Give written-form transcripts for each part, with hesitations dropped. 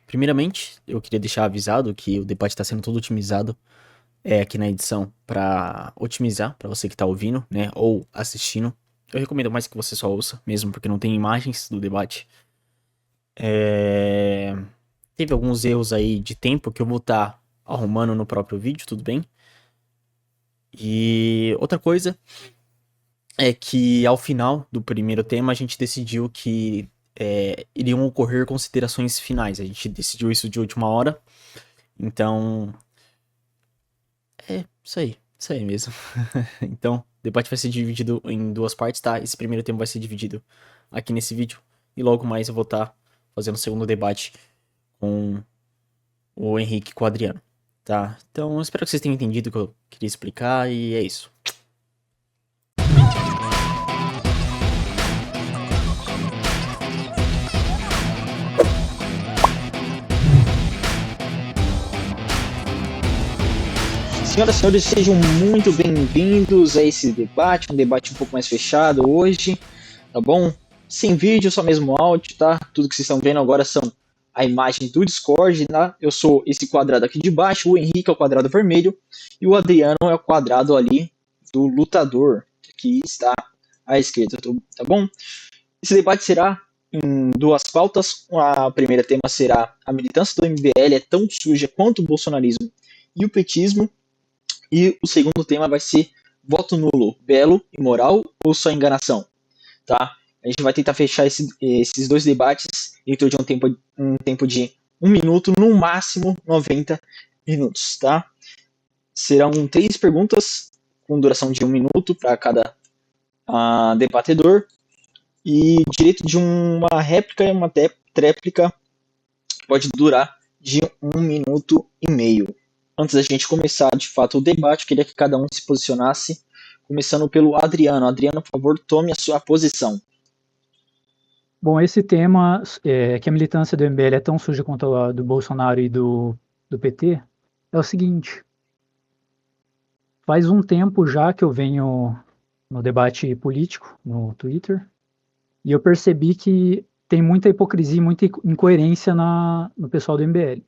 Primeiramente, eu queria deixar avisado que o debate está sendo todo otimizado aqui na edição para otimizar, para você que está ouvindo, né, ou assistindo. Eu recomendo mais que você só ouça, mesmo porque não tem imagens do debate. É, Teve alguns erros aí de tempo que eu vou estar arrumando no próprio vídeo, tudo bem? E outra coisa é que ao final do primeiro tema a gente decidiu que iriam ocorrer considerações finais. A gente decidiu isso de última hora. Então, isso aí mesmo. Então, o debate vai ser dividido em duas partes, tá? Esse primeiro tema vai ser dividido aqui nesse vídeo. E logo mais eu vou estar fazendo o segundo debate com o Henrique e com o Adriano, tá? Então, eu espero que vocês tenham entendido o que eu queria explicar e é isso. Senhoras e senhores, sejam muito bem-vindos a esse debate, um debate um pouco mais fechado hoje, tá bom? Sem vídeo, só mesmo áudio, tá? Tudo que vocês estão vendo agora são a imagem do Discord, tá? Eu sou esse quadrado aqui de baixo, o Henrique é o quadrado vermelho e o Adriano é o quadrado ali do lutador, que está à esquerda, tá bom? Esse debate será em duas pautas. A primeira tema será: a militância do MBL é tão suja quanto o bolsonarismo e o petismo. E o segundo tema vai ser: voto nulo, belo, imoral ou só enganação? Tá? A gente vai tentar fechar esses dois debates dentro de um tempo de 1 minuto, no máximo 90 minutos. Tá? Serão 3 perguntas com duração de 1 minuto para cada debatedor e direito de uma réplica e uma tréplica pode durar de 1 minuto e meio. Antes da gente começar de fato o debate, eu queria que cada um se posicionasse, começando pelo Adriano. Adriano, por favor, tome a sua posição. Bom, esse tema, que a militância do MBL é tão suja quanto a do Bolsonaro e do PT, é o seguinte: faz um tempo já que eu venho no debate político, no Twitter, e eu percebi que tem muita hipocrisia e muita incoerência no pessoal do MBL.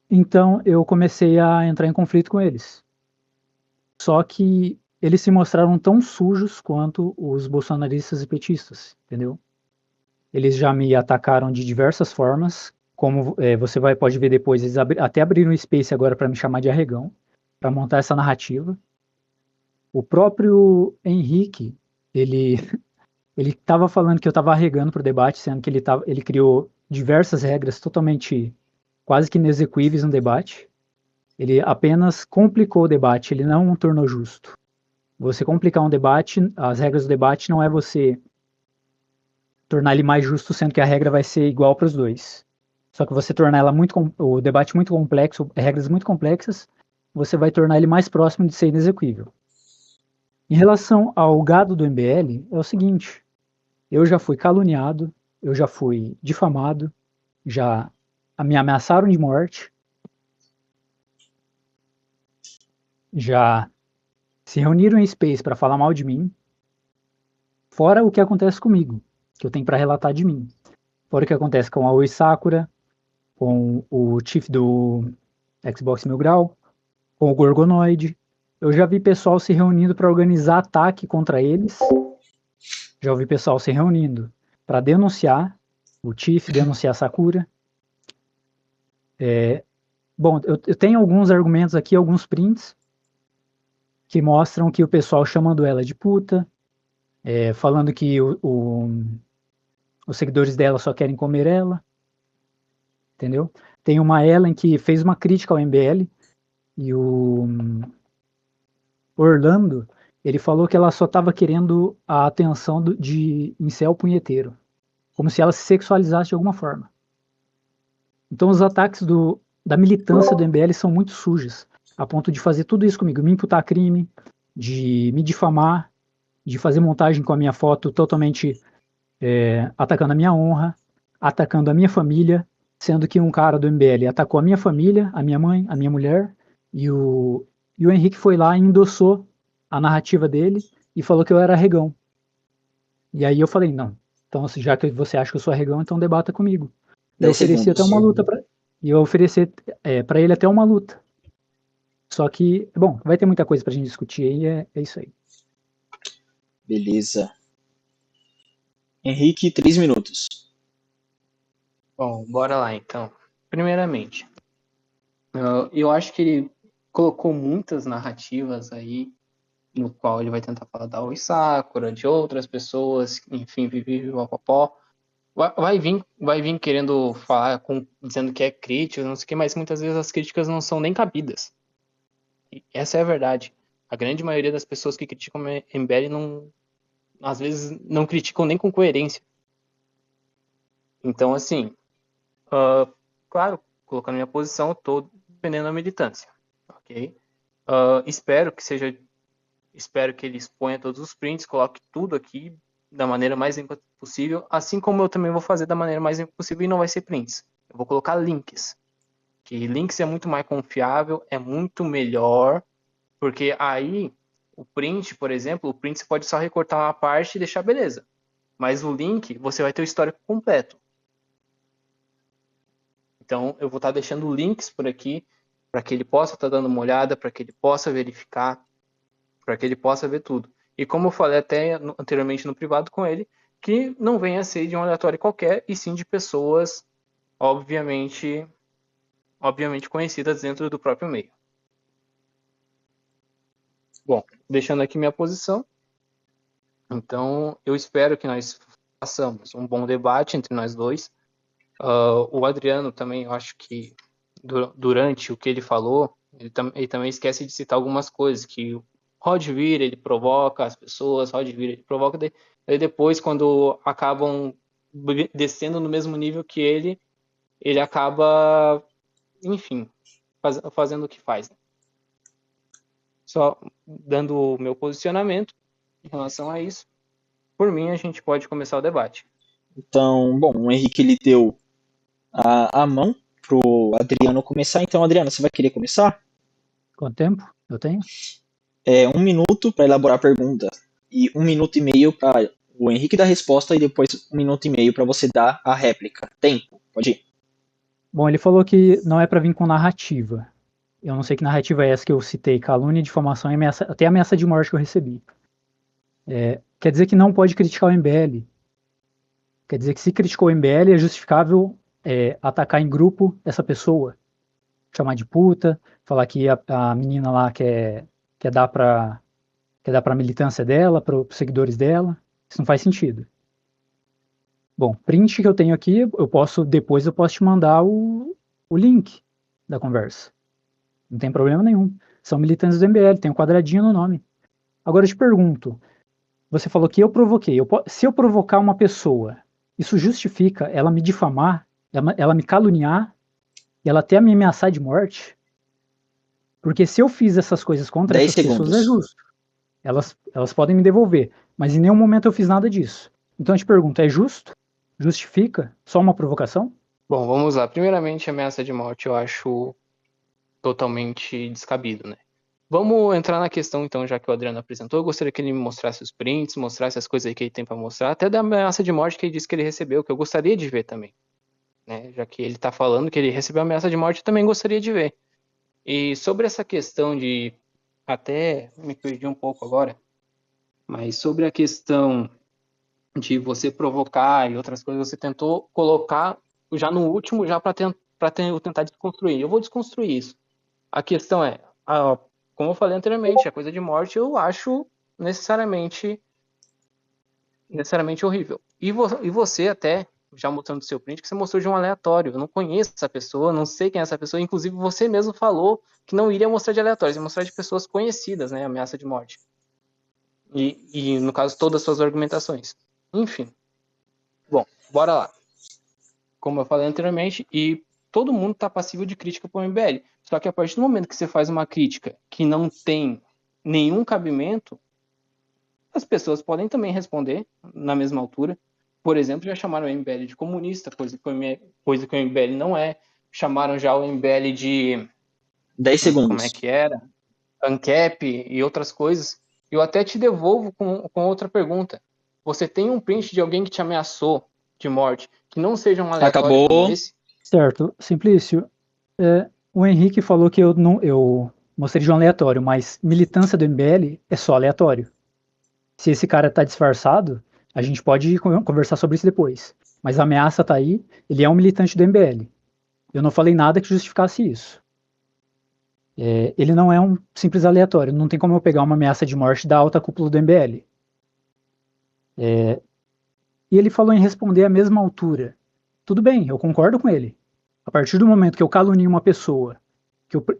Então eu comecei a entrar em conflito com eles. Só que eles se mostraram tão sujos quanto os bolsonaristas e petistas, entendeu? Eles já me atacaram de diversas formas, como você pode ver depois, eles até abriram um space agora para me chamar de arregão, para montar essa narrativa. O próprio Henrique, ele estava falando que eu estava arregando para o debate, sendo que ele criou diversas regras totalmente quase que inexequíveis no debate. Ele apenas complicou o debate, ele não o tornou justo. Você complicar um debate, as regras do debate não é você tornar ele mais justo, sendo que a regra vai ser igual para os dois. Só que você tornar o debate muito complexo, regras muito complexas, você vai tornar ele mais próximo de ser inexequível. Em relação ao gado do MBL, é o seguinte: eu já fui caluniado, eu já fui difamado, já me ameaçaram de morte, já se reuniram em space para falar mal de mim, fora o que acontece comigo, que eu tenho para relatar de mim. Fora o que acontece com a Oi Sakura, com o Chief do Xbox Mil Grau, com o Gorgonoid. Eu já vi pessoal se reunindo para organizar ataque contra eles. Já ouvi pessoal se reunindo para denunciar o Chief, denunciar a Sakura. Bom, eu tenho alguns argumentos aqui, alguns prints, que mostram que o pessoal chamando ela de puta, falando que os seguidores dela só querem comer ela, entendeu? Tem uma Ellen que fez uma crítica ao MBL, e o Orlando, ele falou que ela só estava querendo a atenção de incel punheteiro, como se ela se sexualizasse de alguma forma. Então os ataques da militância do MBL são muito sujos, a ponto de fazer tudo isso comigo, me imputar crime, de me difamar, de fazer montagem com a minha foto totalmente atacando a minha honra, atacando a minha família, sendo que um cara do MBL atacou a minha família, a minha mãe, a minha mulher, e o Henrique foi lá e endossou a narrativa dele e falou que eu era regão. E aí eu falei, não, Então, já que você acha que eu sou arregão, então debata comigo. E eu 10 ofereci até segundos. uma luta pra. E eu ofereci pra ele até uma luta. Só que, bom, vai ter muita coisa pra gente discutir aí, é isso aí. Beleza. Henrique, 3 minutos. Bom, bora lá então. Primeiramente, eu acho que ele colocou muitas narrativas aí, no qual ele vai tentar falar da Oi Sakura, de outras pessoas, enfim, vivi, papapó. Vai vir querendo falar, dizendo que é crítico, não sei o que, mas muitas vezes as críticas não são nem cabidas. E essa é a verdade. A grande maioria das pessoas que criticam o MBL às vezes não criticam nem com coerência. Então, assim, claro, colocando minha posição, eu estou defendendo a militância, ok? Espero que ele exponha todos os prints, coloque tudo aqui da maneira mais limpa possível, assim como eu também vou fazer da maneira mais limpa possível e não vai ser prints. Eu vou colocar links, que links é muito mais confiável, é muito melhor, porque aí o print, por exemplo, o print você pode só recortar uma parte e deixar beleza, mas o link você vai ter o histórico completo. Então, eu vou estar deixando links por aqui para que ele possa estar dando uma olhada, para que ele possa verificar, para que ele possa ver tudo. E como eu falei até anteriormente no privado com ele, que não venha a ser de um aleatório qualquer, e sim de pessoas, obviamente conhecidas dentro do próprio meio. Bom, deixando aqui minha posição, então eu espero que nós façamos um bom debate entre nós dois. O Adriano também, eu acho que durante o que ele falou, ele também esquece de citar algumas coisas, que o Rod vira, ele provoca as pessoas, Rod vira, ele provoca, daí depois, quando acabam descendo no mesmo nível que ele acaba, enfim, fazendo o que faz. Só dando o meu posicionamento em relação a isso. Por mim, a gente pode começar o debate. Então, bom, o Henrique ele deu a mão pro Adriano começar. Então, Adriano, você vai querer começar? Quanto tempo eu tenho? 1 minuto para elaborar a pergunta e 1 minuto e meio para o Henrique dar a resposta e depois 1 minuto e meio para você dar a réplica. Tempo, pode ir. Bom, ele falou que não é pra vir com narrativa. Eu não sei que narrativa é essa que eu citei, calúnia, difamação e ameaça, até ameaça de morte que eu recebi. Quer dizer que não pode criticar o MBL. Quer dizer que se criticou o MBL é justificável atacar em grupo essa pessoa. Chamar de puta, falar que a menina lá quer dar pra militância dela, para os seguidores dela. Isso não faz sentido. Bom, print que eu tenho aqui, depois eu posso te mandar o link da conversa. Não tem problema nenhum. São militantes do MBL, tem um quadradinho no nome. Agora eu te pergunto, você falou que eu provoquei. Se eu provocar uma pessoa, isso justifica ela me difamar, ela me caluniar, e ela até me ameaçar de morte? Porque se eu fiz essas coisas contra 10 essas pessoas, segundos. é justo. Elas podem me devolver. Mas em nenhum momento eu fiz nada disso. Então eu te pergunto, é justo? Justifica? Só uma provocação? Bom, vamos lá. Primeiramente, ameaça de morte eu acho totalmente descabido, né? Vamos entrar na questão, então, já que o Adriano apresentou. Eu gostaria que ele me mostrasse os prints, mostrasse as coisas aí que ele tem para mostrar, até da ameaça de morte que ele disse que ele recebeu, que eu gostaria de ver também, né? Já que ele tá falando que ele recebeu ameaça de morte, eu também gostaria de ver. E sobre essa questão de... Até me perdi um pouco agora, mas sobre a questão de você provocar e outras coisas, você tentou colocar já no último, já para tentar desconstruir. Eu vou desconstruir isso. A questão é, como eu falei anteriormente, a coisa de morte eu acho necessariamente horrível. E você até, já mostrando o seu print, que você mostrou de um aleatório. Eu não conheço essa pessoa, não sei quem é essa pessoa. Inclusive, você mesmo falou que não iria mostrar de aleatórios, ia mostrar de pessoas conhecidas, né? Ameaça de morte. E no caso, todas as suas argumentações. Enfim. Bom, bora lá. Como eu falei anteriormente, e todo mundo está passível de crítica para o MBL. Só que a partir do momento que você faz uma crítica que não tem nenhum cabimento, as pessoas podem também responder na mesma altura. Por exemplo, já chamaram o MBL de comunista, coisa que o MBL não é. Chamaram já o MBL de... 10 Como é segundos. que era? ANCAP e outras coisas. Eu até te devolvo com outra pergunta. Você tem um print de alguém que te ameaçou de morte, que não seja um aleatório Acabou. como esse? Certo, Simplício. O Henrique falou que eu mostrei de um aleatório, mas militância do MBL é só aleatório. Se esse cara tá disfarçado, a gente pode conversar sobre isso depois. Mas a ameaça tá aí, ele é um militante do MBL. Eu não falei nada que justificasse isso. Ele não é um simples aleatório. Não tem como eu pegar uma ameaça de morte da alta cúpula do MBL. E ele falou em responder à mesma altura. Tudo bem, eu concordo com ele. A partir do momento que eu calunio uma pessoa,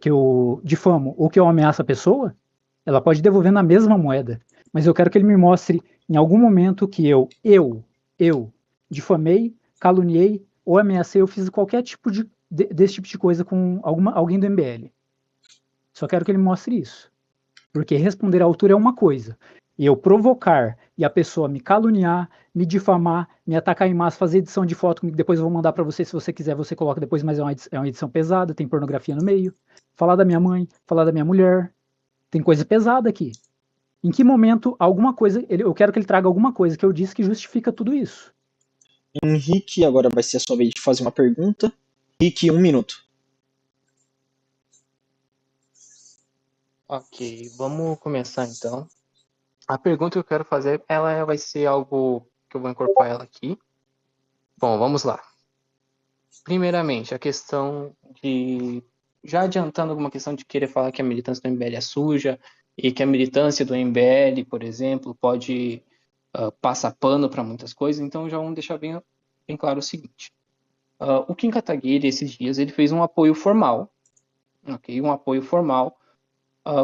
que eu difamo ou que eu ameaço a pessoa, ela pode devolver na mesma moeda. Mas eu quero que ele me mostre em algum momento que eu difamei, caluniei ou ameacei, eu fiz qualquer tipo desse tipo de coisa com alguém do MBL. Só quero que ele me mostre isso. Porque responder à altura é uma coisa. E eu provocar e a pessoa me caluniar, me difamar, me atacar em massa, fazer edição de foto, que depois eu vou mandar para você, se você quiser, você coloca depois, mas é uma edição pesada, tem pornografia no meio. Falar da minha mãe, falar da minha mulher, tem coisa pesada aqui. Em que momento alguma coisa, eu quero que ele traga alguma coisa que eu disse que justifica tudo isso. Henrique, agora vai ser a sua vez de fazer uma pergunta. Henrique, 1 minuto. Ok, vamos começar então. A pergunta que eu quero fazer, ela vai ser algo que eu vou incorporar ela aqui. Bom, vamos lá. Primeiramente, a questão de... Já adiantando alguma questão de querer falar que a militância do MBL é suja e que a militância do MBL, por exemplo, pode passar pano para muitas coisas, então já vamos deixar bem claro o seguinte. O Kim Kataguiri, esses dias, ele fez um apoio formal, ok? Um apoio formal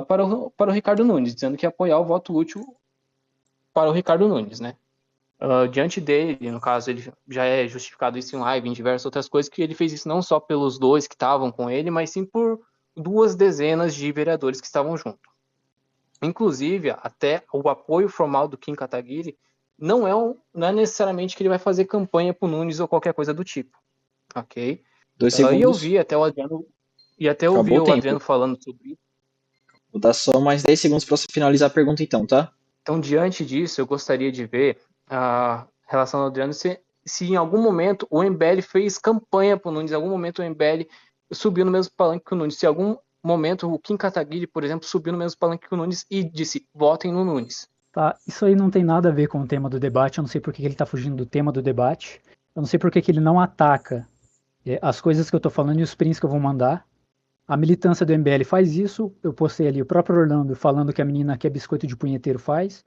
para o Ricardo Nunes, dizendo que ia apoiar o voto útil para o Ricardo Nunes, né? Diante dele, no caso, ele já é justificado isso em live, em diversas outras coisas, que ele fez isso não só pelos dois que estavam com ele, mas sim por 2 dezenas de vereadores que estavam junto. Inclusive, até o apoio formal do Kim Kataguiri não é necessariamente que ele vai fazer campanha pro Nunes ou qualquer coisa do tipo, ok? 2 E segundos. eu vi até o Adriano, Acabou o tempo. Adriano falando sobre isso. Vou dar só mais 10 segundos para você finalizar a pergunta então, tá? Então, diante disso, eu gostaria de ver a relação do Adriano se em algum momento o MBL fez campanha para o Nunes, em algum momento o MBL subiu no mesmo palanque que o Nunes, se em algum momento o Kim Kataguiri, por exemplo, subiu no mesmo palanque que o Nunes e disse, votem no Nunes. Tá, isso aí não tem nada a ver com o tema do debate, eu não sei por que ele tá fugindo do tema do debate, eu não sei por que ele não ataca as coisas que eu tô falando e os prints que eu vou mandar. A militância do MBL faz isso, eu postei ali o próprio Orlando falando que a menina que é biscoito de punheteiro faz.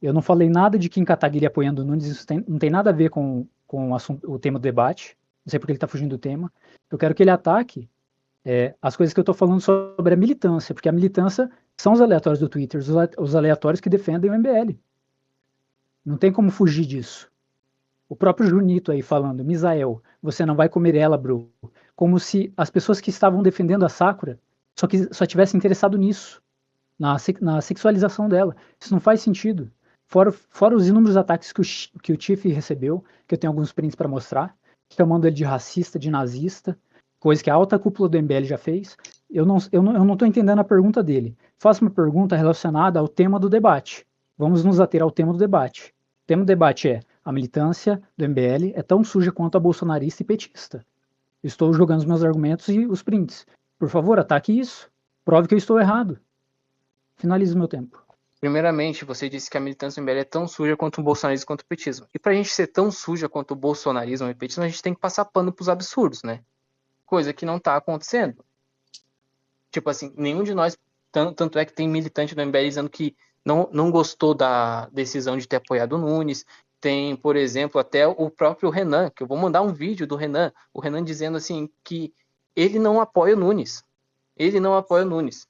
Eu não falei nada de Kim Kataguiri apoiando o Nunes, isso não tem nada a ver com o tema do debate, não sei porque ele tá fugindo do tema. Eu quero que ele ataque as coisas que eu tô falando sobre a militância, porque a militância são os aleatórios do Twitter, os aleatórios que defendem o MBL. Não tem como fugir disso. O próprio Junito aí falando, Misael, você não vai comer ela, bro. Como se as pessoas que estavam defendendo a Sakura só tivessem interessado nisso, na sexualização dela. Isso não faz sentido. Fora os inúmeros ataques que o Tiff recebeu, que eu tenho alguns prints para mostrar, chamando ele de racista, de nazista, coisa que a alta cúpula do MBL já fez. Eu não tô entendendo a pergunta dele. Faça uma pergunta relacionada ao tema do debate. Vamos nos ater ao tema do debate. O tema do debate é: a militância do MBL é tão suja quanto a bolsonarista e petista. Estou jogando os meus argumentos e os prints. Por favor, ataque isso. Prove que eu estou errado. Finalize o meu tempo. Primeiramente, você disse que a militância do MBL é tão suja quanto o bolsonarismo e quanto o petismo. E pra gente ser tão suja quanto o bolsonarismo e o petismo, a gente tem que passar pano pros absurdos, né? Coisa que não tá acontecendo. Tipo assim, nenhum de nós, tanto é que tem militante do MBL dizendo que não gostou da decisão de ter apoiado o Nunes. Tem, por exemplo, até o próprio Renan, que eu vou mandar um vídeo do Renan, o Renan dizendo assim que ele não apoia o Nunes. Ele não apoia o Nunes.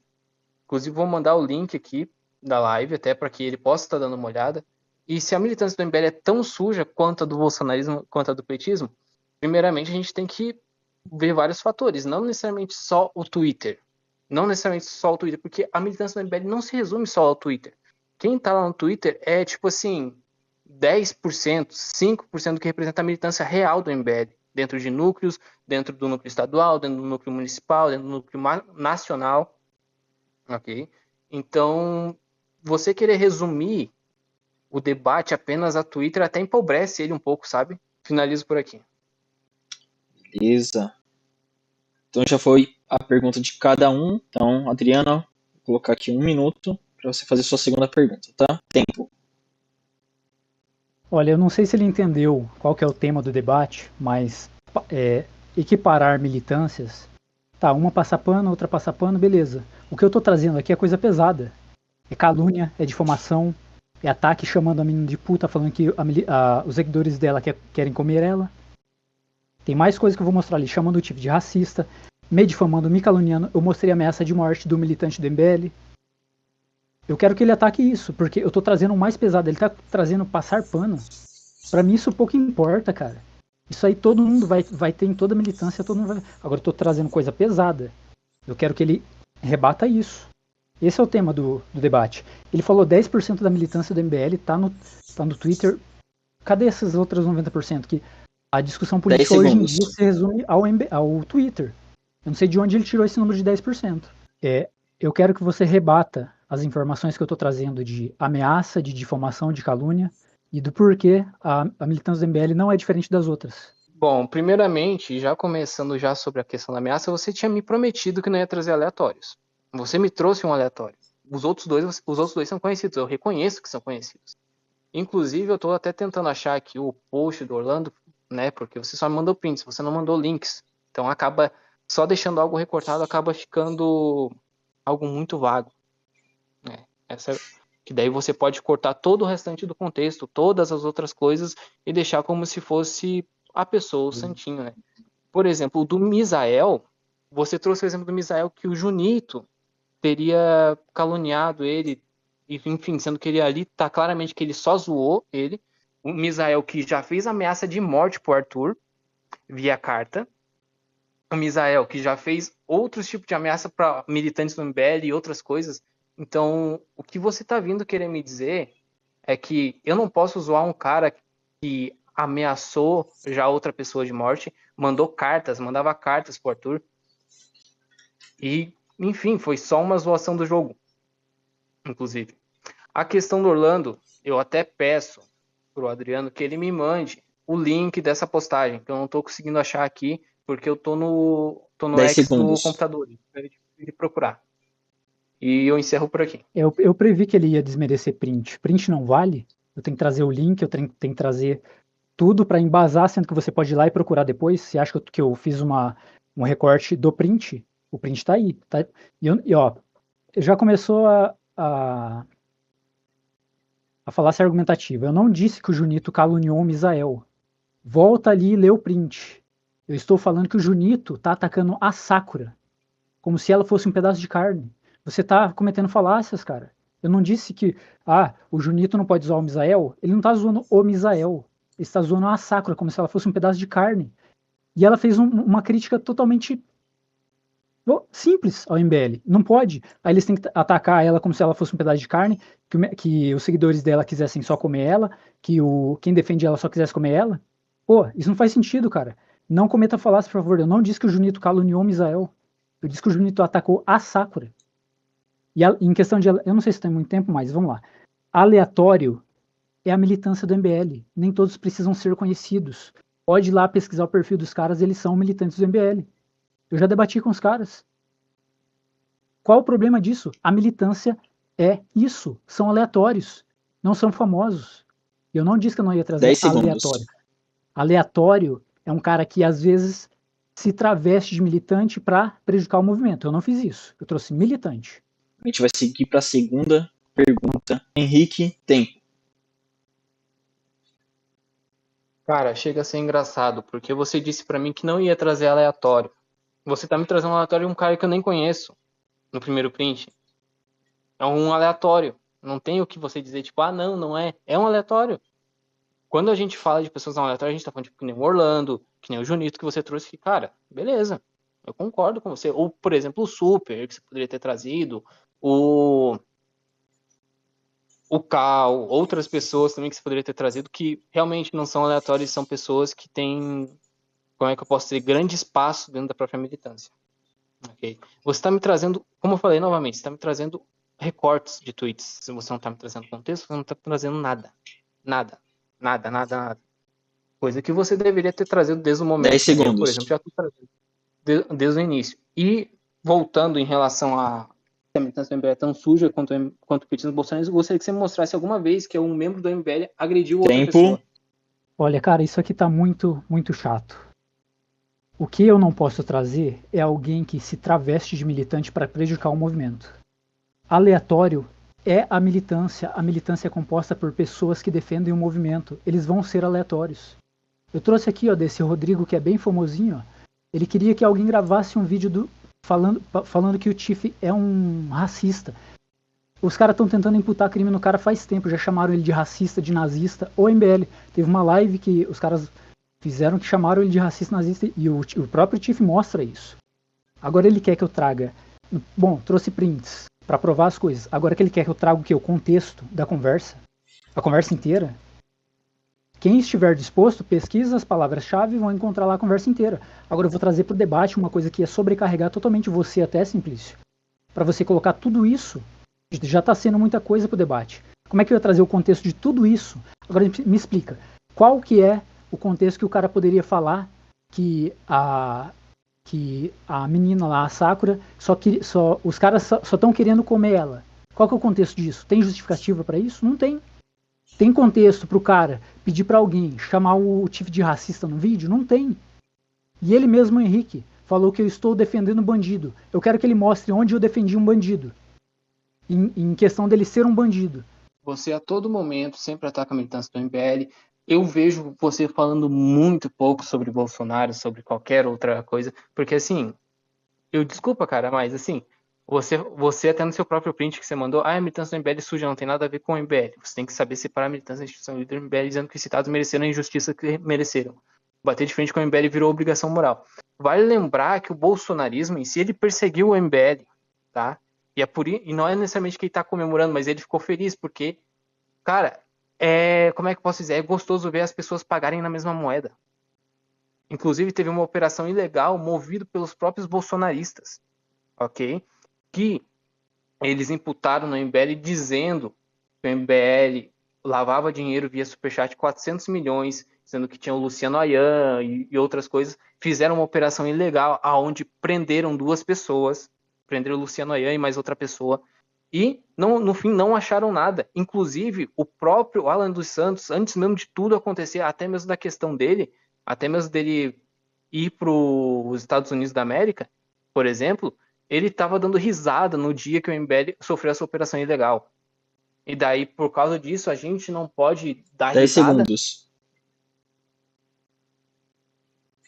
Inclusive, vou mandar o link aqui da live, até para que ele possa estar dando uma olhada. E se a militância do MBL é tão suja quanto a do bolsonarismo, quanto a do petismo, primeiramente a gente tem que ver vários fatores, não necessariamente só o Twitter. Não necessariamente só o Twitter, porque a militância do MBL não se resume só ao Twitter. Quem tá lá no Twitter é, tipo assim, 10%, 5% do que representa a militância real do MBL. Dentro de núcleos, dentro do núcleo estadual, dentro do núcleo municipal, dentro do núcleo nacional. Ok? Então, você querer resumir o debate apenas a Twitter até empobrece ele um pouco, sabe? Finalizo por aqui. Beleza. Então já foi a pergunta de cada um. Então, Adriana, vou colocar aqui 1 minuto para você fazer sua segunda pergunta, tá? Tempo. Olha, eu não sei se ele entendeu qual que é o tema do debate, mas equiparar militâncias, tá, uma passa pano, outra passa pano, beleza. O que eu tô trazendo aqui é coisa pesada. É calúnia, é difamação, é ataque chamando a menina de puta, falando que os seguidores dela querem comer ela. Tem mais coisa que eu vou mostrar ali, chamando o tipo de racista, me difamando, me caluniando. Eu mostrei a ameaça de morte do militante do MBL. Eu quero que ele ataque isso, porque eu tô trazendo o mais pesado. Ele tá trazendo passar pano. Pra mim isso pouco importa, cara. Isso aí todo mundo vai ter em toda militância, todo mundo vai... Agora eu tô trazendo coisa pesada. Eu quero que ele rebata isso. Esse é o tema do debate. Ele falou 10% da militância do MBL tá no Twitter. Cadê esses outros 90%? Que a discussão política hoje em dia se resume ao Twitter. Eu não sei de onde ele tirou esse número de 10%. Eu quero que você rebata as informações que eu estou trazendo de ameaça, de difamação, de calúnia e do porquê a militância do MBL não é diferente das outras. Bom, primeiramente, já começando já sobre a questão da ameaça, você tinha me prometido que não ia trazer aleatórios. Você me trouxe um aleatório. Os outros dois são conhecidos, eu reconheço que são conhecidos. Inclusive, eu estou até tentando achar aqui o post do Orlando, né? Porque você só me mandou prints, você não mandou links. Então acaba só deixando algo recortado, acaba ficando algo muito vago. Né? Que daí você pode cortar todo o restante do contexto, todas as outras coisas, e deixar como se fosse a pessoa, o santinho, né? Por exemplo, o do Misael, você trouxe o exemplo do Misael que o Junito teria caluniado ele, enfim, sendo que ele ali tá claramente que ele só zoou ele. O Misael que já fez ameaça de morte pro Arthur via carta. O Misael que já fez outros tipos de ameaça para militantes do MBL e outras coisas. Então, o que você tá vindo querer me dizer é que eu não posso zoar um cara que ameaçou já outra pessoa de morte, mandava cartas pro Arthur. E, enfim, foi só uma zoação do jogo, inclusive. A questão do Orlando, eu até peço pro Adriano que ele me mande o link dessa postagem, que eu não tô conseguindo achar aqui, porque eu tô no X do computador, ele procurar. E eu encerro por aqui. Eu previ que ele ia desmerecer print. Print não vale? Eu tenho que trazer o link, eu tenho que trazer tudo para embasar, sendo que você pode ir lá e procurar depois. Você acha que eu fiz um recorte do print? O print tá aí. Tá? E ó, já começou a falácia argumentativa. Eu não disse que o Junito caluniou o Misael. Volta ali e lê o print. Eu estou falando que o Junito tá atacando a Sakura, como se ela fosse um pedaço de carne. Você tá cometendo falácias, cara. Eu não disse que, o Junito não pode zoar o Misael. Ele não tá zoando o Misael. Ele está zoando a Sakura, como se ela fosse um pedaço de carne. E ela fez uma crítica totalmente simples ao MBL. Não pode. Aí eles têm que atacar ela como se ela fosse um pedaço de carne, que os seguidores dela quisessem só comer ela, que quem defende ela só quisesse comer ela. Pô, isso não faz sentido, cara. Não cometa falácia, por favor. Eu não disse que o Junito caluniou o Misael. Eu disse que o Junito atacou a Sakura. E em questão de... Eu não sei se tem muito tempo, mas vamos lá. Aleatório é a militância do MBL. Nem todos precisam ser conhecidos. Pode ir lá pesquisar o perfil dos caras, eles são militantes do MBL. Eu já debati com os caras. Qual o problema disso? A militância é isso. São aleatórios. Não são famosos. Eu não disse que eu não ia trazer aleatório. Aleatório é um cara que às vezes se traveste de militante para prejudicar o movimento. Eu não fiz isso. Eu trouxe militante. A gente vai seguir para a segunda pergunta. Henrique, tempo. Cara, chega a ser engraçado, porque você disse para mim que não ia trazer aleatório. Você tá me trazendo um aleatório de um cara que eu nem conheço no primeiro print. É um aleatório. Não tem o que você dizer, tipo, não é. É um aleatório. Quando a gente fala de pessoas não aleatórias, a gente tá falando, tipo, que nem o Orlando, que nem o Junito que você trouxe, que, cara, beleza. Eu concordo com você. Ou, por exemplo, o Super, que você poderia ter trazido. O Cal, outras pessoas também que você poderia ter trazido, que realmente não são aleatórias, são pessoas que têm, como é que eu posso dizer, grande espaço dentro da própria militância. Okay? Você está me trazendo, como eu falei novamente, você está me trazendo recortes de tweets. Se você não tá me trazendo contexto, você não tá trazendo nada. Nada. Coisa que você deveria ter trazido desde o momento. 10 segundos. Eu, por exemplo, já tô trazendo desde o início. E, voltando em relação a se a militância do MBL é tão suja quanto o petismo bolsonaro, eu gostaria que você me mostrasse alguma vez que um membro do MBL agrediu outra pessoa. Olha, cara, isso aqui tá muito, muito chato. O que eu não posso trazer é alguém que se traveste de militante para prejudicar o movimento. Aleatório é a militância. A militância é composta por pessoas que defendem o movimento. Eles vão ser aleatórios. Eu trouxe aqui, ó, desse Rodrigo, que é bem famosinho, ó. Ele queria que alguém gravasse um vídeo falando que o Tiff é um racista. Os caras estão tentando imputar crime no cara faz tempo. Já chamaram ele de racista, de nazista. O MBL teve uma live que os caras fizeram que chamaram ele de racista, nazista. E o próprio Tiff mostra isso. Agora ele quer que eu traga... Bom, trouxe prints para provar as coisas. Agora que ele quer que eu traga o que? O contexto da conversa. A conversa inteira. Quem estiver disposto, pesquisa as palavras-chave e vão encontrar lá a conversa inteira. Agora eu vou trazer para o debate uma coisa que é sobrecarregar totalmente você até, Simplício. Para você colocar tudo isso, já está sendo muita coisa para o debate. Como é que eu ia trazer o contexto de tudo isso? Agora me explica. Qual que é o contexto que o cara poderia falar que a menina lá, a Sakura, os caras só estão querendo comer ela? Qual que é o contexto disso? Tem justificativa para isso? Não tem. Tem contexto pro cara pedir para alguém chamar o Tiff de racista no vídeo? Não tem. E ele mesmo, Henrique, falou que eu estou defendendo bandido. Eu quero que ele mostre onde eu defendi um bandido. Em questão dele ser um bandido. Você a todo momento sempre ataca a militância do MBL. Eu vejo você falando muito pouco sobre Bolsonaro, sobre qualquer outra coisa. Porque assim, desculpa, cara, mas assim, você até no seu próprio print que você mandou, a militância do MBL suja, não tem nada a ver com o MBL. Você tem que saber separar a militância da instituição do MBL, dizendo que os citados mereceram a injustiça que mereceram. Bater de frente com o MBL virou obrigação moral. Vale lembrar que o bolsonarismo em si, ele perseguiu o MBL, tá? E não é necessariamente que ele tá comemorando, mas ele ficou feliz, porque, cara, como é que eu posso dizer? É gostoso ver as pessoas pagarem na mesma moeda. Inclusive, teve uma operação ilegal movida pelos próprios bolsonaristas, ok? Que eles imputaram no MBL dizendo que o MBL lavava dinheiro via superchat 400 milhões, sendo que tinha o Luciano Ayan e outras coisas. Fizeram uma operação ilegal onde prenderam 2 pessoas, prenderam o Luciano Ayan e mais outra pessoa, e no fim não acharam nada. Inclusive, o próprio Alan dos Santos, antes mesmo de tudo acontecer, até mesmo da questão dele, até mesmo dele ir para os Estados Unidos da América, por exemplo, ele estava dando risada no dia que o MBL sofreu essa operação ilegal. E daí, por causa disso, a gente não pode dar 10 risada. segundos.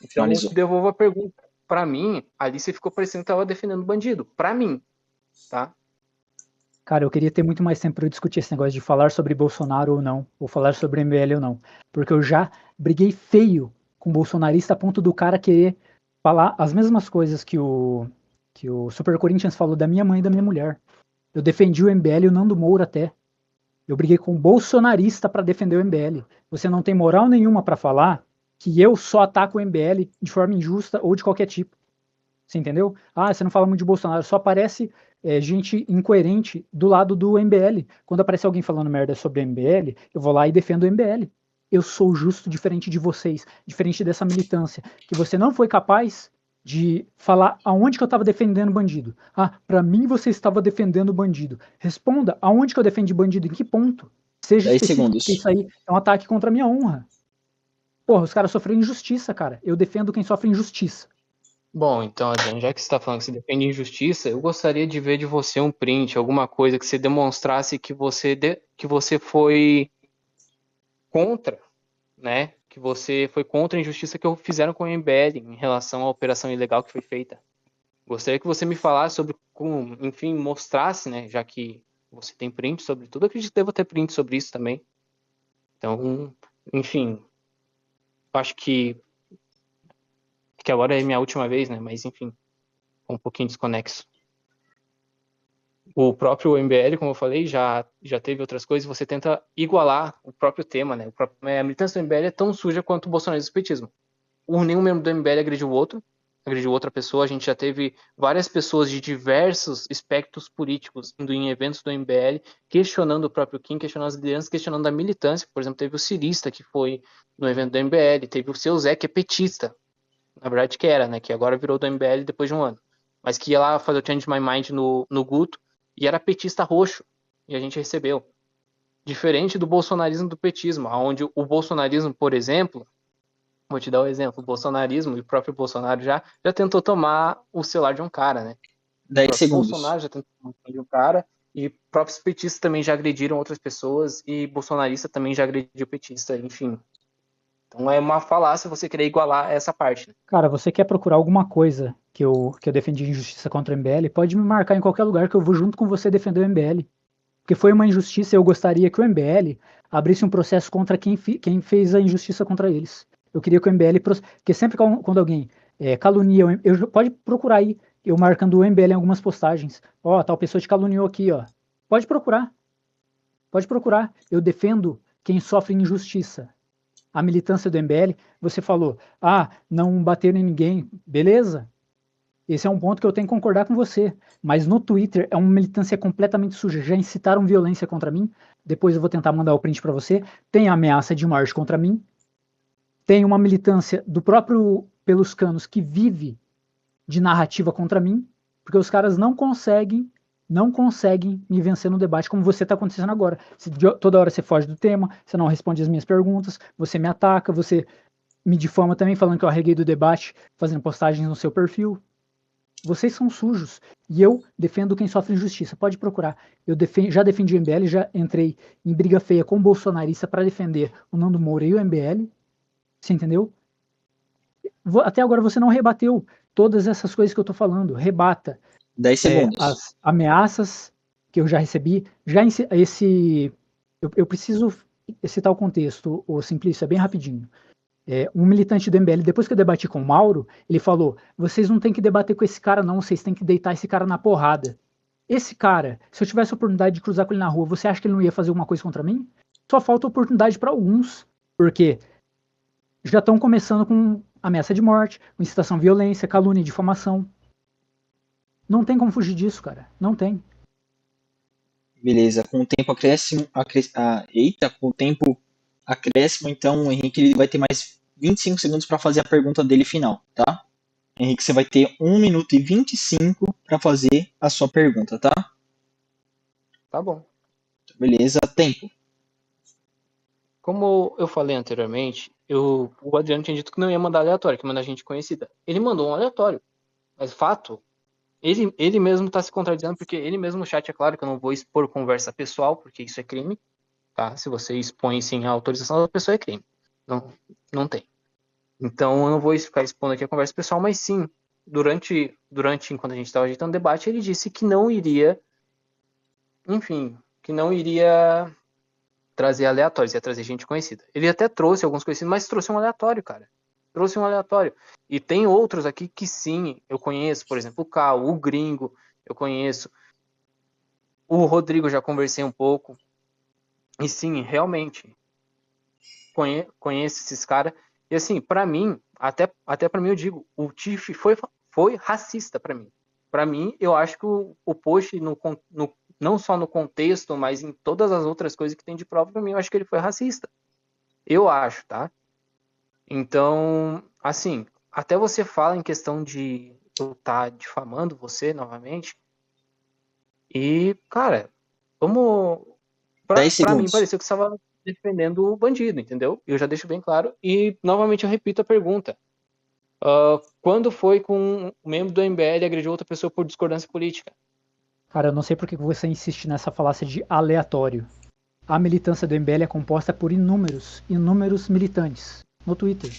Então, eu te devolvo a pergunta. Pra mim, ali você ficou parecendo que estava defendendo o bandido. Pra mim, tá? Cara, eu queria ter muito mais tempo para discutir esse negócio de falar sobre Bolsonaro ou não, ou falar sobre MBL ou não. Porque eu já briguei feio com o bolsonarista a ponto do cara querer falar as mesmas coisas que o Super Corinthians falou da minha mãe e da minha mulher. Eu defendi o MBL e o Nando Moura até. Eu briguei com um bolsonarista para defender o MBL. Você não tem moral nenhuma para falar que eu só ataco o MBL de forma injusta ou de qualquer tipo. Você entendeu? Você não fala muito de Bolsonaro, só aparece gente incoerente do lado do MBL. Quando aparece alguém falando merda sobre o MBL, eu vou lá e defendo o MBL. Eu sou justo, diferente de vocês, diferente dessa militância, que você não foi capaz de falar aonde que eu estava defendendo bandido. Pra mim você estava defendendo bandido. Responda, aonde que eu defendi bandido, em que ponto? Seja 10 específico, segundos. porque isso aí é um ataque contra a minha honra. Porra, os caras sofreram injustiça, cara. Eu defendo quem sofre injustiça. Bom, então, Adriano, já que você está falando que você defende de injustiça, eu gostaria de ver de você um print, alguma coisa que você demonstrasse que você foi contra, né? Que você foi contra a injustiça que fizeram com o MBL em relação à operação ilegal que foi feita. Gostaria que você me falasse sobre como, enfim, mostrasse, né? Já que você tem print sobre tudo, eu acredito que deva ter print sobre isso também. Então, enfim, acho que agora é minha última vez, né? Mas, enfim, um pouquinho desconexo. O próprio MBL, como eu falei, já teve outras coisas. Você tenta igualar o próprio tema, né? A militância do MBL é tão suja quanto o bolsonarismo e o petismo. Nenhum membro do MBL agrediu o outro. agrediu outra pessoa, a gente já teve várias pessoas de diversos espectros políticos indo em eventos do MBL, questionando o próprio Kim, questionando as lideranças, questionando a militância. Por exemplo, teve o Cirista, que foi no evento do MBL, teve o Seu Zé, que é petista, na verdade que era, né, que agora virou do MBL depois de um ano, mas que ia lá fazer o Change My Mind no Guto, e era petista roxo, e a gente recebeu. Diferente do bolsonarismo do petismo, onde o bolsonarismo, por exemplo, vou te dar um exemplo, o bolsonarismo e o próprio Bolsonaro já tentou tomar o celular de um cara, né? 10 O próprio segundos. Bolsonaro já tentou tomar o celular de um cara, e próprios petistas também já agrediram outras pessoas, e bolsonarista também já agrediu petista, enfim. Então é uma falácia você querer igualar essa parte, né? Cara, você quer procurar alguma coisa que eu defendi injustiça contra o MBL, pode me marcar em qualquer lugar que eu vou junto com você defender o MBL. Porque foi uma injustiça e eu gostaria que o MBL abrisse um processo contra quem fez a injustiça contra eles. Eu queria que o MBL... Porque sempre quando alguém calunia... Pode procurar aí, eu marcando o MBL em algumas postagens. Ó, tal pessoa te caluniou aqui, ó. Pode procurar. Pode procurar. Eu defendo quem sofre injustiça. A militância do MBL, você falou, não bateram em ninguém. Beleza. Esse é um ponto que eu tenho que concordar com você. Mas no Twitter é uma militância completamente suja. Já incitaram violência contra mim. Depois eu vou tentar mandar o print para você. Tem ameaça de morte contra mim. Tem uma militância do próprio Pelos Canos que vive de narrativa contra mim. Porque os caras não conseguem me vencer no debate como você está acontecendo agora. Toda hora você foge do tema, você não responde as minhas perguntas, você me ataca, você me difama também falando que eu arreguei do debate, fazendo postagens no seu perfil. Vocês são sujos. E eu defendo quem sofre injustiça. Pode procurar. Eu já defendi o MBL, já entrei em briga feia com o bolsonarista para defender o Nando Moura e o MBL. Você entendeu? Até agora você não rebateu todas essas coisas que eu tô falando. Rebata. 10 segundos. As ameaças que eu já recebi. Eu preciso citar o contexto, o Simplício, é bem rapidinho. Um militante do MBL, depois que eu debati com o Mauro, ele falou, vocês não tem que debater com esse cara não, vocês têm que deitar esse cara na porrada. Esse cara, se eu tivesse a oportunidade de cruzar com ele na rua, você acha que ele não ia fazer alguma coisa contra mim? Só falta oportunidade para alguns, porque já estão começando com ameaça de morte, com incitação à violência, calúnia, difamação. Não tem como fugir disso, cara. Não tem. Beleza, com o tempo acréscimo, com o tempo acréscimo, então o Henrique ele vai ter mais 25 segundos para fazer a pergunta dele final, tá? Henrique, você vai ter 1 minuto e 25 para fazer a sua pergunta, tá? Tá bom. Beleza, tempo. Como eu falei anteriormente, o Adriano tinha dito que não ia mandar aleatório, que ia mandar gente conhecida. Ele mandou um aleatório. Mas fato, ele mesmo está se contradizendo, porque ele mesmo no chat, é claro que eu não vou expor conversa pessoal, porque isso é crime. Tá? Se você expõe sem a autorização da pessoa, é crime. Não tem. Então eu não vou ficar expondo aqui a conversa pessoal, mas sim, durante enquanto a gente estava ajeitando o debate, ele disse que não iria, enfim, que não iria trazer aleatórios, ia trazer gente conhecida. Ele até trouxe alguns conhecidos, mas trouxe um aleatório, cara. Trouxe um aleatório. E tem outros aqui que sim, eu conheço, por exemplo, o Cal, o Gringo, eu conheço. O Rodrigo, já conversei um pouco. E sim, realmente, conheço esses caras. E assim, pra mim, até pra mim eu digo, o Tiff foi racista pra mim. Pra mim, eu acho que o post, não só no contexto, mas em todas as outras coisas que tem de prova, pra mim, eu acho que ele foi racista. Eu acho, tá? Então, assim, até você fala em questão de eu estar difamando você novamente. E, cara, vamos... Pra 10 mim, segundos. pareceu que você estava defendendo o bandido, entendeu? Eu já deixo bem claro. E, novamente, eu repito a pergunta. Quando foi com um membro do MBL agrediu outra pessoa por discordância política? Cara, eu não sei por que você insiste nessa falácia de aleatório. A militância do MBL é composta por inúmeros militantes no Twitter.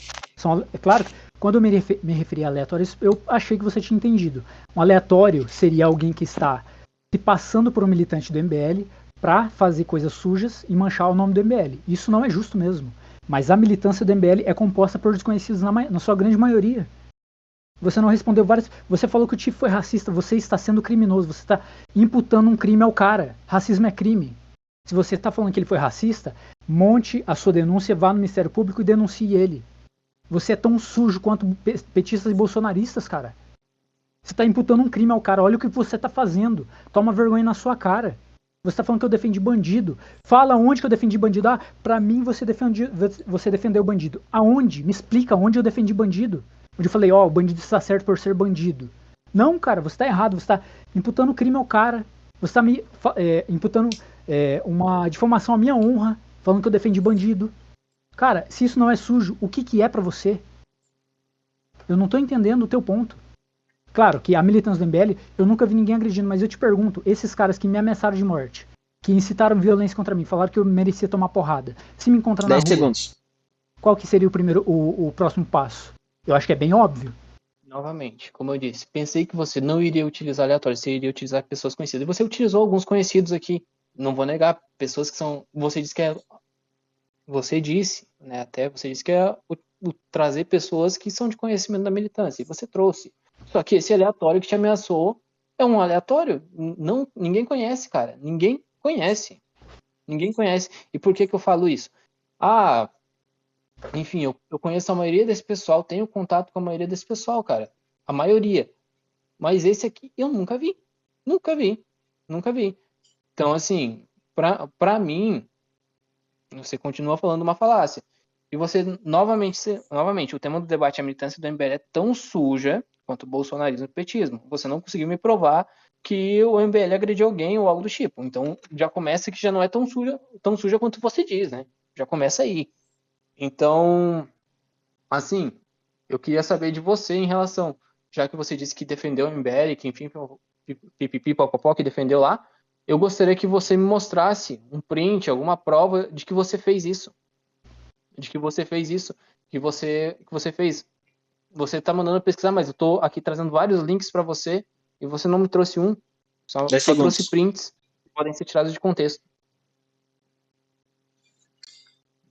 É claro, quando eu me referi a aleatórios, eu achei que você tinha entendido. Um aleatório seria alguém que está se passando por um militante do MBL para fazer coisas sujas e manchar o nome do MBL. Isso não é justo mesmo. Mas a militância do MBL é composta por desconhecidos na sua grande maioria. Você não respondeu várias... Você falou que o Tiff foi racista. Você está sendo criminoso. Você está imputando um crime ao cara. Racismo é crime. Se você está falando que ele foi racista, monte a sua denúncia, vá no Ministério Público e denuncie ele. Você é tão sujo quanto petistas e bolsonaristas, cara. Você tá imputando um crime ao cara. Olha o que você tá fazendo. Toma vergonha na sua cara. Você tá falando que eu defendi bandido. Fala onde que eu defendi bandido. Ah, pra mim você defendeu bandido. Aonde? Me explica onde eu defendi bandido. Onde eu falei, ó, o bandido está certo por ser bandido. Não, cara, você tá errado. Você tá imputando crime ao cara. Você tá me imputando uma difamação à minha honra. Falando que eu defendi bandido. Cara, se isso não é sujo, o que que é pra você? Eu não tô entendendo o teu ponto. Claro que a militância do MBL, eu nunca vi ninguém agredindo, mas eu te pergunto, esses caras que me ameaçaram de morte, que incitaram violência contra mim, falaram que eu merecia tomar porrada, se me encontrar na 10 rua, segundos. qual que seria o próximo passo? Eu acho que é bem óbvio. Novamente, como eu disse, pensei que você não iria utilizar aleatório, você iria utilizar pessoas conhecidas. E você utilizou alguns conhecidos aqui, não vou negar, pessoas que são... Você disse, né, até você disse que é trazer pessoas que são de conhecimento da militância, e você trouxe. Só que esse aleatório que te ameaçou é um aleatório. Ninguém conhece, cara. Ninguém conhece. Ninguém conhece. E por que eu falo isso? Enfim, eu conheço a maioria desse pessoal, tenho contato com a maioria desse pessoal, cara. A maioria. Mas esse aqui eu nunca vi. Nunca vi. Nunca vi. Então, assim, pra mim, você continua falando uma falácia. E você, novamente, o tema do debate, a militância do MBL é tão suja quanto o bolsonarismo e o petismo. Você não conseguiu me provar que o MBL agrediu alguém ou algo do tipo. Então, já começa que já não é tão suja quanto você diz, né? Já começa aí. Então, assim, eu queria saber de você em relação, já que você disse que defendeu o MBL, que enfim, pipipi, popopó, que defendeu lá, eu gostaria que você me mostrasse um print, alguma prova de que você fez isso. De que você fez isso, que você fez. Você tá mandando pesquisar, mas eu tô aqui trazendo vários links para você e você não me trouxe um. Só trouxe prints que podem ser tirados de contexto.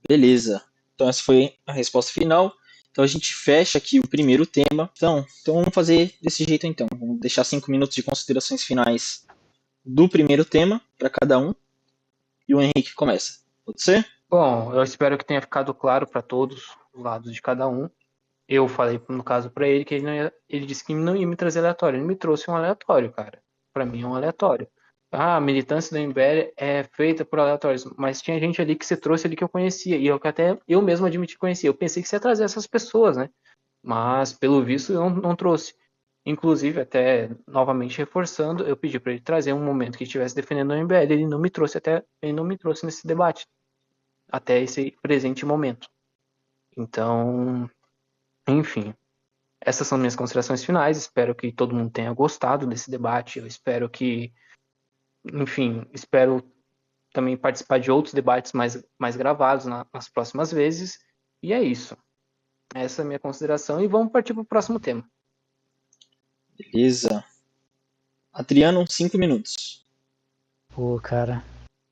Beleza. Então essa foi a resposta final. Então a gente fecha aqui o primeiro tema. Então vamos fazer desse jeito então. Vamos deixar 5 minutos de considerações finais do primeiro tema para cada um. E o Henrique começa. Pode ser? Bom, eu espero que tenha ficado claro para todos os lados de cada um. Eu falei, no caso, para ele que ele disse que não ia me trazer aleatório. Ele me trouxe um aleatório, cara. Para mim é um aleatório. A militância do MBL é feita por aleatórios, mas tinha gente ali que você trouxe ali que eu conhecia, e eu mesmo admiti que conhecia. Eu pensei que você ia trazer essas pessoas, né? Mas, pelo visto, eu não trouxe. Inclusive, até novamente reforçando, eu pedi para ele trazer um momento que estivesse defendendo o MBL, ele não me trouxe nesse debate, até esse presente momento. Então, enfim, essas são minhas considerações finais. Espero que todo mundo tenha gostado desse debate. Eu espero que, enfim, espero também participar de outros debates mais gravados nas próximas vezes. E é isso. Essa é a minha consideração e vamos partir para o próximo tema. Beleza. Adriano, 5 minutos. Pô, cara,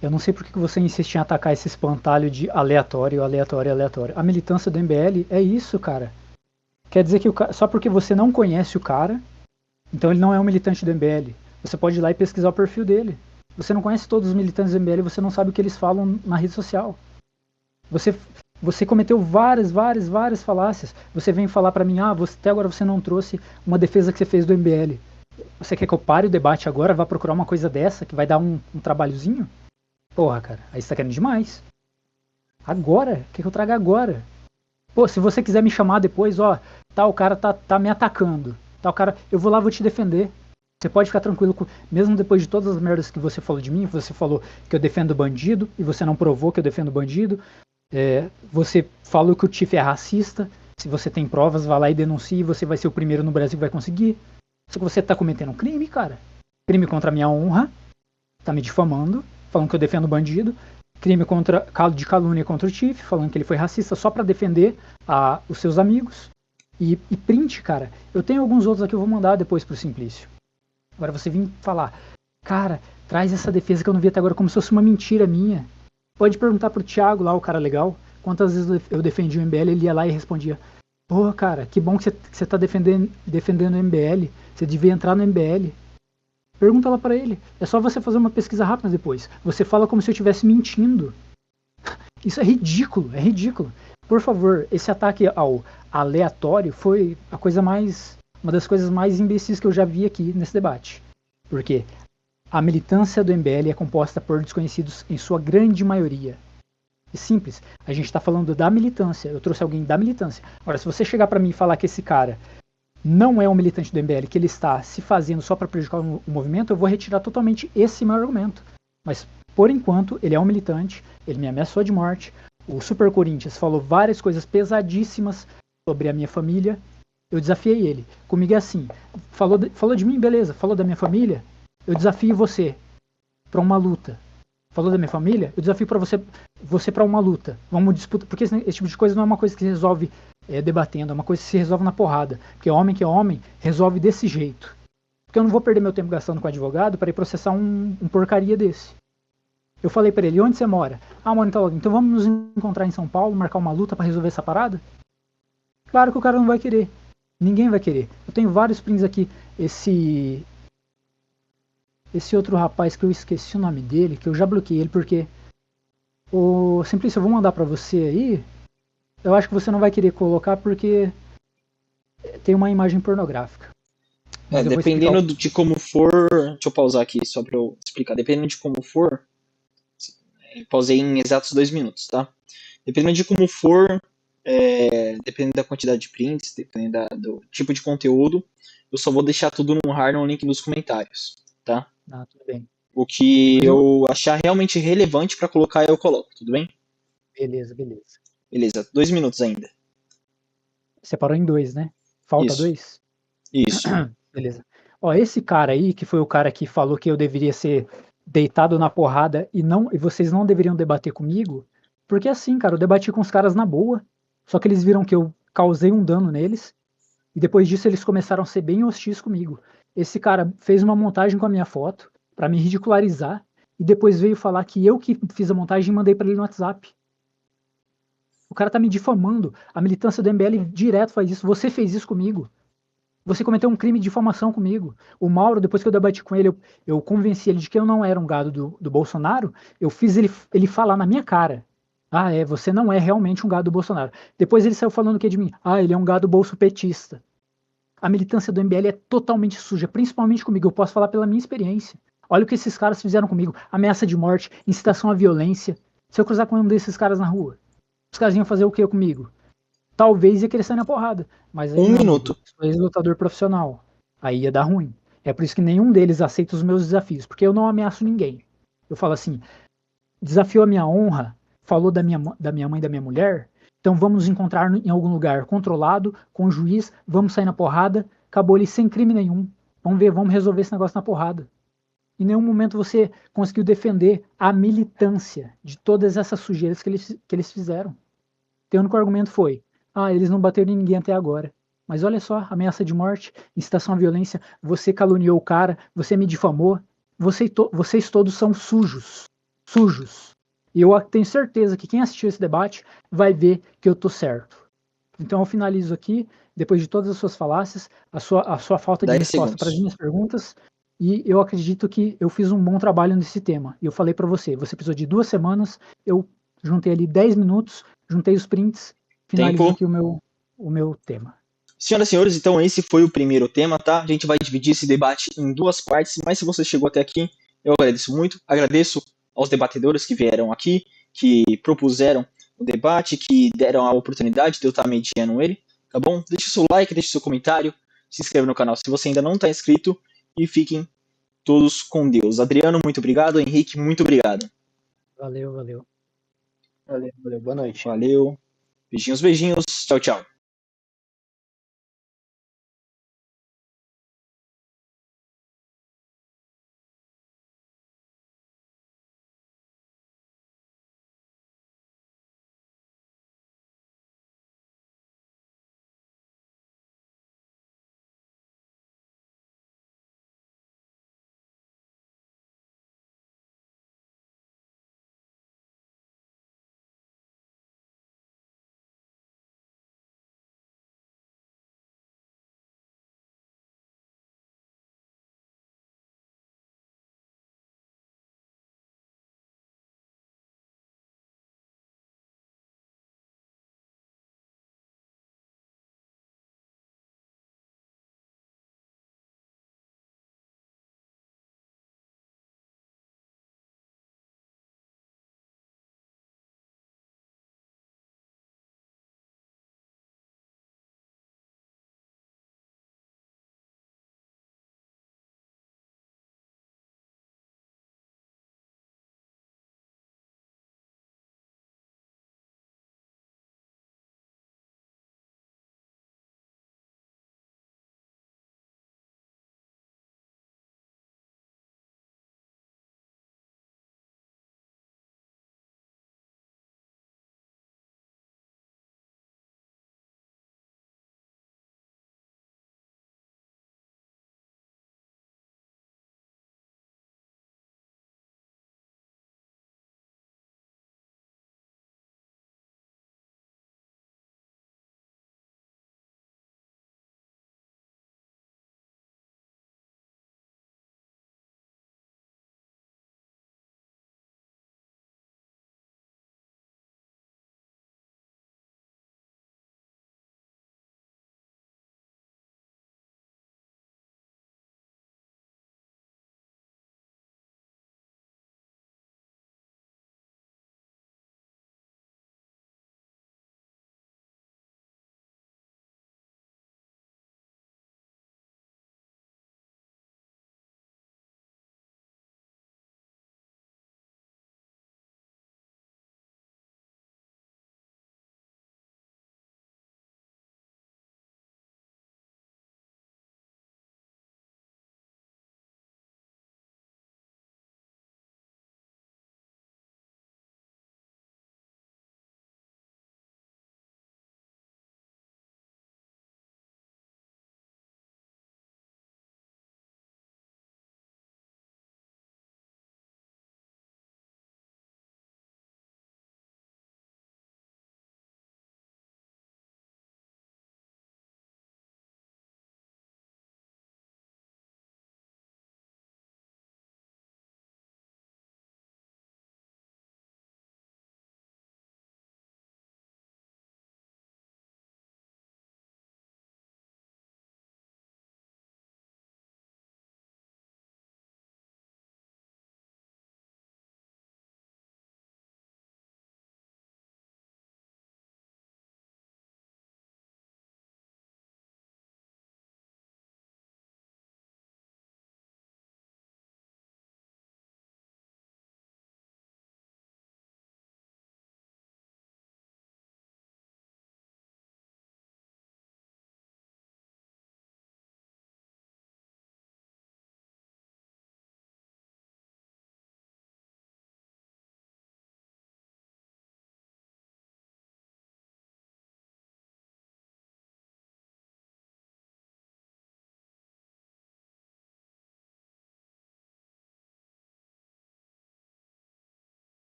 eu não sei por que você insiste em atacar esse espantalho de aleatório. A militância do MBL é isso, cara. Quer dizer que só porque você não conhece o cara, então ele não é um militante do MBL. Você pode ir lá e pesquisar o perfil dele. Você não conhece todos os militantes do MBL, você não sabe o que eles falam na rede social. Você cometeu várias falácias. Você vem falar pra mim, até agora você não trouxe uma defesa que você fez do MBL. Você quer que eu pare o debate agora, vá procurar uma coisa dessa, que vai dar um trabalhozinho? Porra, cara, aí você tá querendo demais. Agora? Quer que eu traga agora? Pô, se você quiser me chamar depois, tal cara tá me atacando. Tal cara, eu vou lá, vou te defender. Você pode ficar tranquilo, mesmo depois de todas as merdas que você falou de mim, você falou que eu defendo bandido, e você não provou que eu defendo bandido. Você falou que o Tiff é racista. Se você tem provas, vá lá e denuncie, você vai ser o primeiro no Brasil que vai conseguir. Só que você tá cometendo um crime, cara. Crime contra a minha honra. Tá me difamando, falando que eu defendo bandido. Crime de calúnia contra o Tiff, falando que ele foi racista só pra defender os seus amigos. E print, cara. Eu tenho alguns outros aqui, eu vou mandar depois pro Simplício. Agora você vem falar, cara, traz essa defesa que eu não vi até agora como se fosse uma mentira minha. Pode perguntar pro Thiago lá, o cara legal, quantas vezes eu defendi o MBL, ele ia lá e respondia, pô, cara, que bom que você tá defendendo o MBL, você devia entrar no MBL. Pergunta lá pra ele, é só você fazer uma pesquisa rápida depois. Você fala como se eu estivesse mentindo. Isso é ridículo, é ridículo. Por favor, esse ataque aleatório foi uma das coisas mais imbecis que eu já vi aqui nesse debate. Porque a militância do MBL é composta por desconhecidos em sua grande maioria. É simples, a gente está falando da militância, eu trouxe alguém da militância. Agora, se você chegar para mim e falar que esse cara não é um militante do MBL, que ele está se fazendo só para prejudicar o movimento, eu vou retirar totalmente esse meu argumento. Mas, por enquanto, ele é um militante, ele me ameaçou de morte, o Super Corinthians falou várias coisas pesadíssimas sobre a minha família, eu desafiei ele. Comigo é assim, falou de mim, beleza, falou da minha família, eu desafio você para uma luta. Falou da minha família, eu desafio para você para uma luta. Vamos disputar, porque esse tipo de coisa não é uma coisa que se resolve debatendo, é uma coisa que se resolve na porrada. Porque homem que é homem, resolve desse jeito. Porque eu não vou perder meu tempo gastando com advogado para ir processar um porcaria desse. Eu falei para ele, onde você mora? Ah, moro em tal lugar. Então vamos nos encontrar em São Paulo, marcar uma luta para resolver essa parada? Claro que o cara não vai querer. Ninguém vai querer. Eu tenho vários prints aqui. Esse outro rapaz que eu esqueci o nome dele, que eu já bloqueei ele porque... O Simplício, eu vou mandar pra você aí. Eu acho que você não vai querer colocar porque tem uma imagem pornográfica. Mas dependendo de como for... Deixa eu pausar aqui só pra eu explicar. Dependendo de como for... Pausei em exatos 2 minutos, tá? Dependendo de como for... dependendo da quantidade de prints, dependendo do tipo de conteúdo, eu só vou deixar tudo no hard no link nos comentários, tá? Ah, tudo bem. O que eu achar realmente relevante pra colocar, eu coloco, tudo bem? Beleza. Beleza, 2 minutos ainda. Separou em 2, né? Falta Isso. 2? Isso. Beleza. Ó, esse cara aí, que foi o cara que falou que eu deveria ser deitado na porrada e vocês não deveriam debater comigo, porque assim, cara, eu debati com os caras na boa, só que eles viram que eu causei um dano neles, e depois disso eles começaram a ser bem hostis comigo. Esse cara fez uma montagem com a minha foto, pra me ridicularizar, e depois veio falar que eu que fiz a montagem e mandei pra ele no WhatsApp. O cara tá me difamando. A militância do MBL direto faz isso. Você fez isso comigo. Você cometeu um crime de difamação comigo. O Mauro, depois que eu debati com ele, eu convenci ele de que eu não era um gado do Bolsonaro. Eu fiz ele falar na minha cara. Ah, você não é realmente um gado do Bolsonaro. Depois ele saiu falando o que de mim? Ah, ele é um gado bolsopetista. A militância do MBL é totalmente suja, principalmente comigo. Eu posso falar pela minha experiência. Olha o que esses caras fizeram comigo. Ameaça de morte, incitação à violência. Se eu cruzar com um desses caras na rua, os caras iam fazer o que comigo? Talvez ia querer sair na porrada. Mas aí, 1 minuto. sou ex-lutador profissional. Aí ia dar ruim. É por isso que nenhum deles aceita os meus desafios. Porque eu não ameaço ninguém. Eu falo assim, desafiou a minha honra, falou da minha mãe e da minha mulher, então vamos nos encontrar em algum lugar controlado, com o juiz, vamos sair na porrada, acabou ali sem crime nenhum. Vamos resolver esse negócio na porrada. Em nenhum momento você conseguiu defender a militância de todas essas sujeiras que eles fizeram. O único argumento foi, eles não bateram em ninguém até agora. Mas olha só, ameaça de morte, incitação à violência, você caluniou o cara, você me difamou, vocês todos são sujos. E eu tenho certeza que quem assistiu esse debate vai ver que eu tô certo. Então eu finalizo aqui, depois de todas as suas falácias, a sua falta de resposta para as minhas perguntas, e eu acredito que eu fiz um bom trabalho nesse tema. E eu falei para você precisou de 2 semanas, eu juntei ali 10 minutos, juntei os prints, finalizo aqui o meu tema. Senhoras e senhores, então esse foi o primeiro tema, tá? A gente vai dividir esse debate em 2 partes, mas se você chegou até aqui, eu agradeço muito. Agradeço aos debatedores que vieram aqui, que propuseram o debate, que deram a oportunidade de eu estar mediando ele, tá bom? Deixe seu like, deixe seu comentário, se inscreva no canal se você ainda não está inscrito e fiquem todos com Deus. Adriano, muito obrigado. Henrique, muito obrigado. Valeu. Valeu, boa noite. Valeu. Beijinhos. Tchau, tchau.